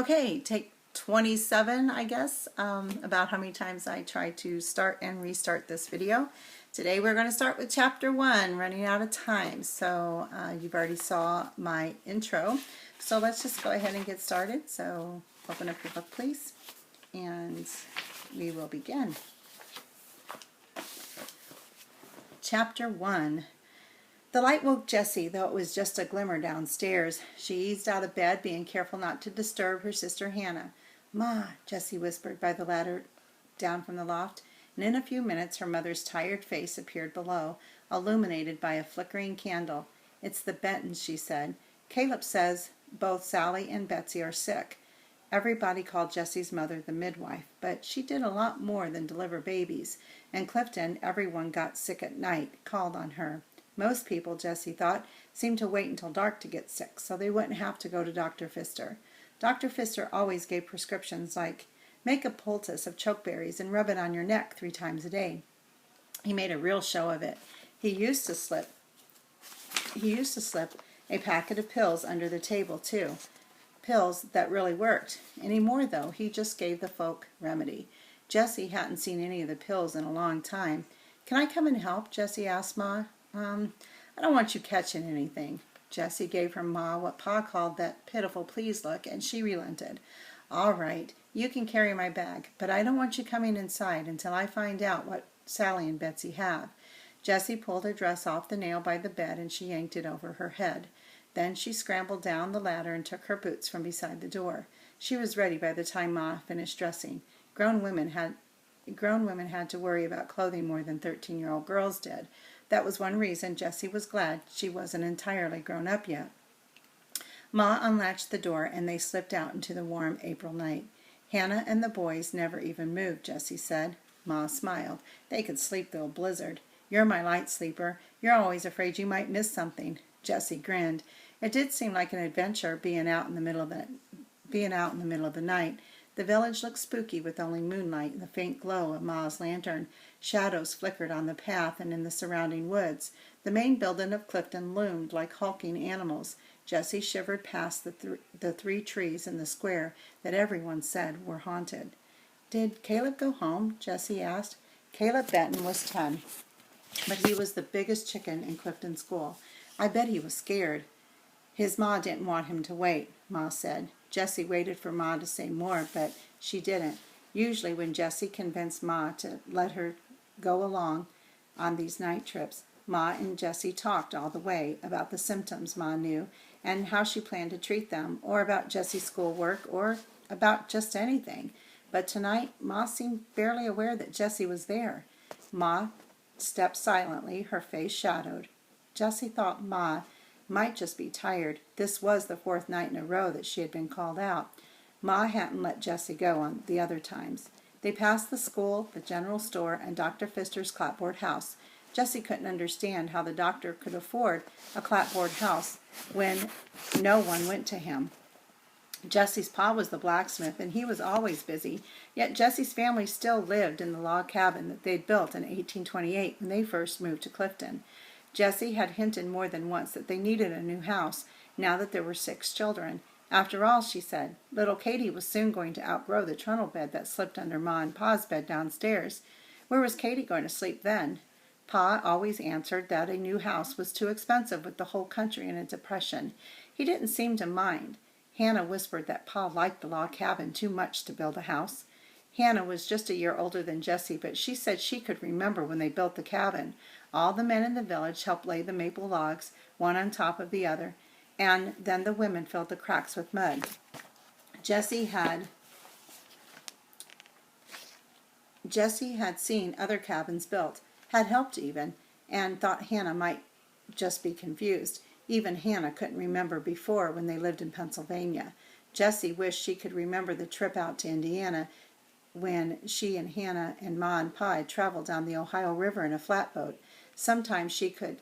Okay, take 27, I guess, about how many times I try to start and restart this video. Today we're going to start with chapter 1, running out of time. So you've already saw my intro. So let's just go ahead and get started. So open up your book, please, and we will begin. Chapter 1. The light woke Jessie, though it was just a glimmer downstairs. She eased out of bed, being careful not to disturb her sister Hannah. "Ma," Jessie whispered by the ladder down from the loft, and in a few minutes her mother's tired face appeared below, illuminated by a flickering candle. "It's the Bentons," she said. "Caleb says both Sally and Betsy are sick." Everybody called Jessie's mother the midwife, but she did a lot more than deliver babies. In Clifton, everyone got sick at night, called on her. Most people, Jessie thought, seemed to wait until dark to get sick, so they wouldn't have to go to Dr. Pfister. Dr. Pfister always gave prescriptions like, "Make a poultice of chokeberries and rub it on your neck 3 times a day." He made a real show of it. He used to slip a packet of pills under the table, too. Pills that really worked. Any more, though, he just gave the folk remedy. Jessie hadn't seen any of the pills in a long time. "Can I come and help?" Jessie asked Ma. I don't want you catching anything." Jessie gave her Ma what Pa called that pitiful please look, and she relented. "All right, you can carry my bag, but I don't want you coming inside until I find out what Sally and Betsy have." Jessie pulled her dress off the nail by the bed, and she yanked it over her head. Then she scrambled down the ladder and took her boots from beside the door. She was ready by the time Ma finished dressing. Grown women had to worry about clothing more than 13-year-old girls did. That was one reason Jessie was glad she wasn't entirely grown up yet. Ma unlatched the door, and they slipped out into the warm April night. "Hannah and the boys never even moved," Jessie said. Ma smiled. "They could sleep through a blizzard. You're my light sleeper. You're always afraid you might miss something." Jessie grinned. It did seem like an adventure being out in the middle of the night. The village looked spooky with only moonlight and the faint glow of Ma's lantern. Shadows flickered on the path and in the surrounding woods. The main building of Clifton loomed like hulking animals. Jessie shivered past the 3 trees in the square that everyone said were haunted. "Did Caleb go home?" Jessie asked. Caleb Benton was 10, but he was the biggest chicken in Clifton school. "I bet he was scared. His Ma didn't want him to wait," Ma said. Jessie waited for Ma to say more, but she didn't. Usually when Jessie convinced Ma to let her go along on these night trips, Ma and Jessie talked all the way about the symptoms Ma knew and how she planned to treat them, or about Jessie's schoolwork, or about just anything. But tonight, Ma seemed barely aware that Jessie was there. Ma stepped silently, her face shadowed. Jessie thought Ma might just be tired. This was the 4th night in a row that she had been called out. Ma hadn't let Jessie go on the other times. They passed the school, the general store, and Dr. Pfister's clapboard house. Jessie couldn't understand how the doctor could afford a clapboard house when no one went to him. Jessie's pa was the blacksmith, and he was always busy, yet Jessie's family still lived in the log cabin that they'd built in 1828 when they first moved to Clifton. Jessie had hinted more than once that they needed a new house, now that there were 6 children. After all, she said, little Katie was soon going to outgrow the trundle bed that slipped under Ma and Pa's bed downstairs. Where was Katie going to sleep then? Pa always answered that a new house was too expensive with the whole country in a depression. He didn't seem to mind. Hannah whispered that Pa liked the log cabin too much to build a house. Hannah was just a year older than Jessie, but she said she could remember when they built the cabin. All the men in the village helped lay the maple logs, one on top of the other, and then the women filled the cracks with mud. Jessie had seen other cabins built, had helped even, and thought Hannah might just be confused. Even Hannah couldn't remember before when they lived in Pennsylvania. Jessie wished she could remember the trip out to Indiana when she and Hannah and Ma and Pa had traveled down the Ohio River in a flatboat. Sometimes she could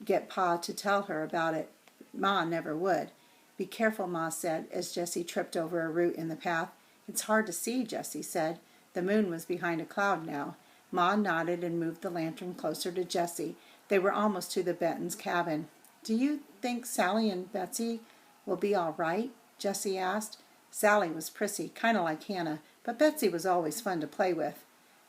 get Pa to tell her about it. Ma never would. "Be careful," Ma said, as Jessie tripped over a root in the path. "It's hard to see," Jessie said. The moon was behind a cloud now. Ma nodded and moved the lantern closer to Jessie. They were almost to the Bentons' cabin. "Do you think Sally and Betsy will be all right?" Jessie asked. Sally was prissy, kind of like Hannah, but Betsy was always fun to play with.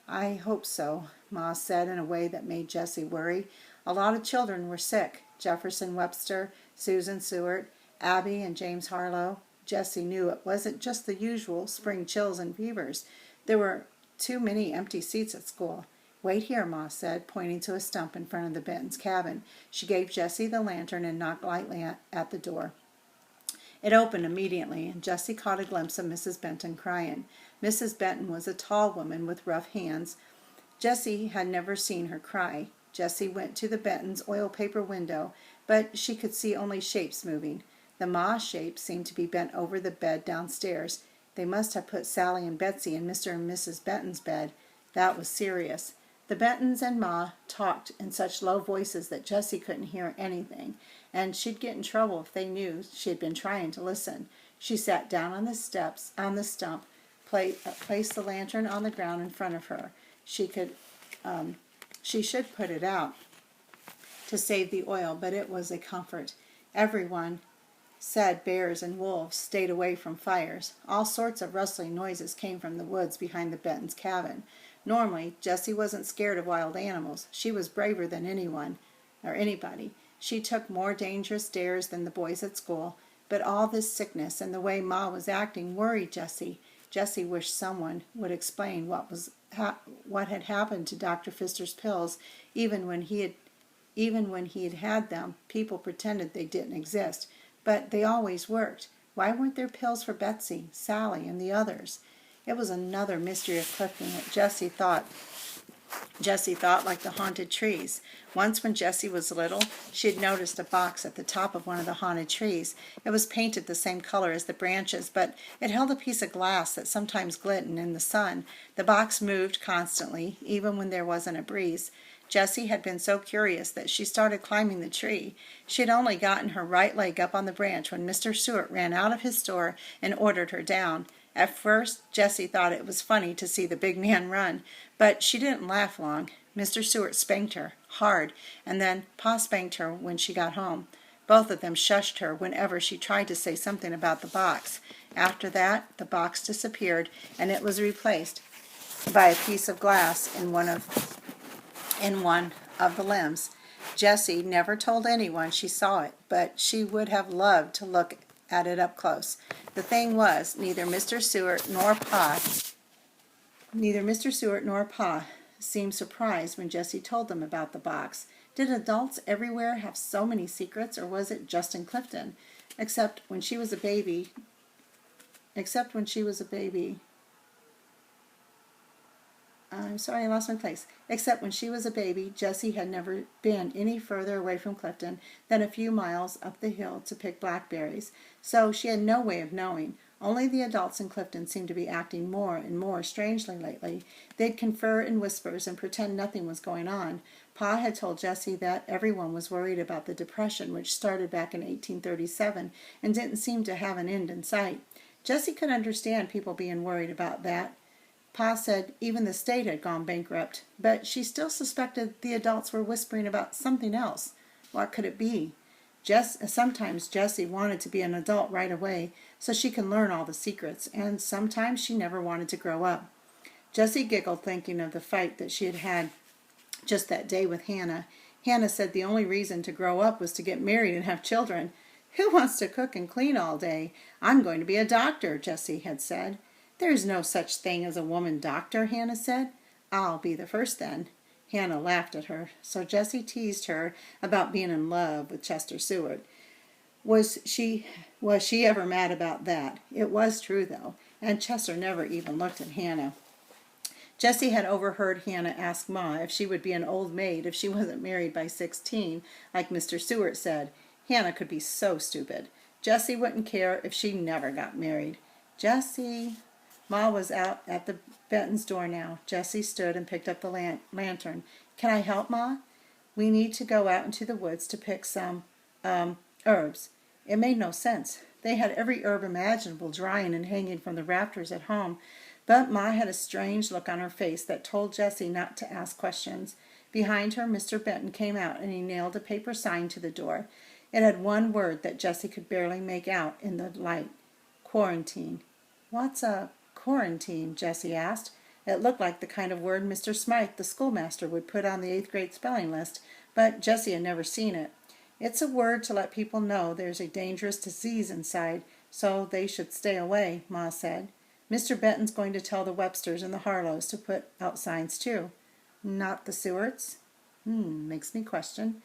I hope so, Ma said in a way that made Jessie worry. A lot of children were sick. Jefferson Webster, Susan Seward, Abby and James Harlow. Jessie knew it wasn't just the usual spring chills and fevers. There were too many empty seats at school. Wait here, Ma said, pointing to a stump in front of the Bentons' cabin. She gave Jessie the lantern and knocked lightly at the door. It opened immediately, and Jessie caught a glimpse of Mrs. Benton crying. Mrs. Benton was a tall woman with rough hands. Jessie had never seen her cry. Jessie went to the Bentons' oil paper window, but she could see only shapes moving. The Ma shape seemed to be bent over the bed downstairs. They must have put Sally and Betsy in Mr. and Mrs. Benton's bed. That was serious. The Bentons and Ma talked in such low voices that Jessie couldn't hear anything, and she'd get in trouble if they knew she had been trying to listen. She sat down on the stump, placed the lantern on the ground in front of her. She should put it out to save the oil, but it was a comfort. Everyone said bears and wolves stayed away from fires. All sorts of rustling noises came from the woods behind the Bentons' cabin. Normally, Jessie wasn't scared of wild animals. She was braver than anyone or anybody. She took more dangerous dares than the boys at school. But all this sickness and the way Ma was acting worried Jessie. Jessie wished someone would explain what had happened to Dr. Pfister's pills. Even when he had had them, people pretended they didn't exist. But they always worked. Why weren't there pills for Betsy, Sally, and the others? It was another mystery of Clifton that Jessie thought like the haunted trees. Once when Jessie was little, she had noticed a box at the top of one of the haunted trees. It was painted the same color as the branches, but it held a piece of glass that sometimes glistened in the sun. The box moved constantly, even when there wasn't a breeze. Jessie had been so curious that she started climbing the tree. She had only gotten her right leg up on the branch when Mr. Seward ran out of his store and ordered her down. At first, Jessie thought it was funny to see the big man run, but she didn't laugh long. Mr. Seward spanked her, hard, and then Pa spanked her when she got home. Both of them shushed her whenever she tried to say something about the box. After that, the box disappeared, and it was replaced by a piece of glass in one of the limbs. Jessie never told anyone she saw it, but she would have loved to look at it up close. The thing was, neither Mr. Seward nor Pa seemed surprised when Jessie told them about the box. Did adults everywhere have so many secrets, or was it just in Clifton? Except when she was a baby, I'm sorry, I lost my place. Except when she was a baby, Jessie had never been any further away from Clifton than a few miles up the hill to pick blackberries, so she had no way of knowing. Only the adults in Clifton seemed to be acting more and more strangely lately. They'd confer in whispers and pretend nothing was going on. Pa had told Jessie that everyone was worried about the Depression, which started back in 1837 and didn't seem to have an end in sight. Jessie could understand people being worried about that. Pa said even the state had gone bankrupt, but she still suspected the adults were whispering about something else. What could it be? Sometimes Jessie wanted to be an adult right away so she could learn all the secrets, and sometimes she never wanted to grow up. Jessie giggled thinking of the fight that she had had just that day with Hannah. Hannah said the only reason to grow up was to get married and have children. Who wants to cook and clean all day? I'm going to be a doctor, Jessie had said. There's no such thing as a woman doctor, Hannah said. I'll be the first then. Hannah laughed at her, so Jessie teased her about being in love with Chester Seward. Was she ever mad about that? It was true, though, and Chester never even looked at Hannah. Jessie had overheard Hannah ask Ma if she would be an old maid if she wasn't married by 16, like Mr. Seward said. Hannah could be so stupid. Jessie wouldn't care if she never got married. Jessie... Ma was out at the Bentons' door now. Jessie stood and picked up the lantern. Can I help, Ma? We need to go out into the woods to pick some, herbs. It made no sense. They had every herb imaginable drying and hanging from the rafters at home, but Ma had a strange look on her face that told Jessie not to ask questions. Behind her, Mr. Benton came out, and he nailed a paper sign to the door. It had one word that Jessie could barely make out in the light. Quarantine. What's a quarantine? Jessie asked. It looked like the kind of word Mr. Smythe, the schoolmaster, would put on the 8th grade spelling list, but Jessie had never seen it. It's a word to let people know there's a dangerous disease inside, so they should stay away, Ma said. Mr. Benton's going to tell the Websters and the Harlows to put out signs too. Not the Sewards? Makes me question.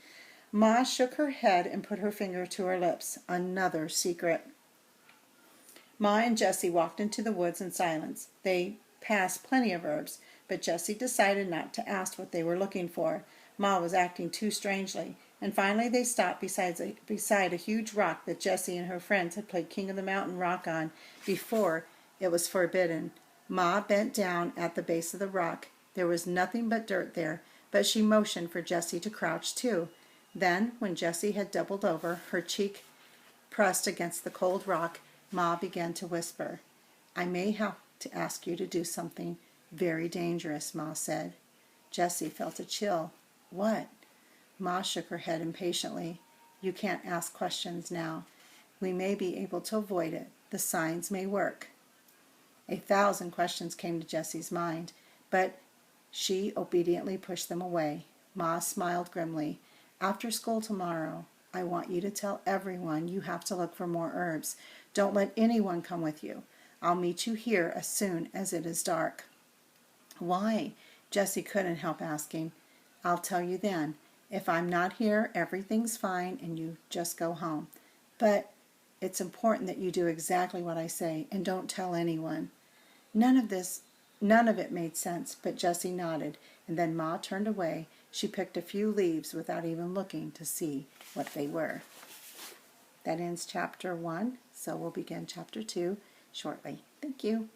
Ma shook her head and put her finger to her lips. Another secret. Ma and Jessie walked into the woods in silence. They passed plenty of herbs, but Jessie decided not to ask what they were looking for. Ma was acting too strangely, and finally they stopped beside a huge rock that Jessie and her friends had played King of the Mountain Rock on before it was forbidden. Ma bent down at the base of the rock. There was nothing but dirt there, but she motioned for Jessie to crouch too. Then, when Jessie had doubled over, her cheek pressed against the cold rock, Ma began to whisper. I may have to ask you to do something very dangerous, Ma said. Jessie felt a chill. What? Ma shook her head impatiently. You can't ask questions now. We may be able to avoid it. The signs may work. 1,000 questions came to Jessie's mind, but she obediently pushed them away. Ma smiled grimly. After school tomorrow, I want you to tell everyone you have to look for more herbs. Don't let anyone come with you. I'll meet you here as soon as it is dark. Why? Jessie couldn't help asking. I'll tell you then. If I'm not here, everything's fine and you just go home. But it's important that you do exactly what I say and don't tell anyone. None of it made sense, but Jessie nodded, and then Ma turned away. She picked a few leaves without even looking to see what they were. That ends chapter 1, so we'll begin chapter 2 shortly. Thank you.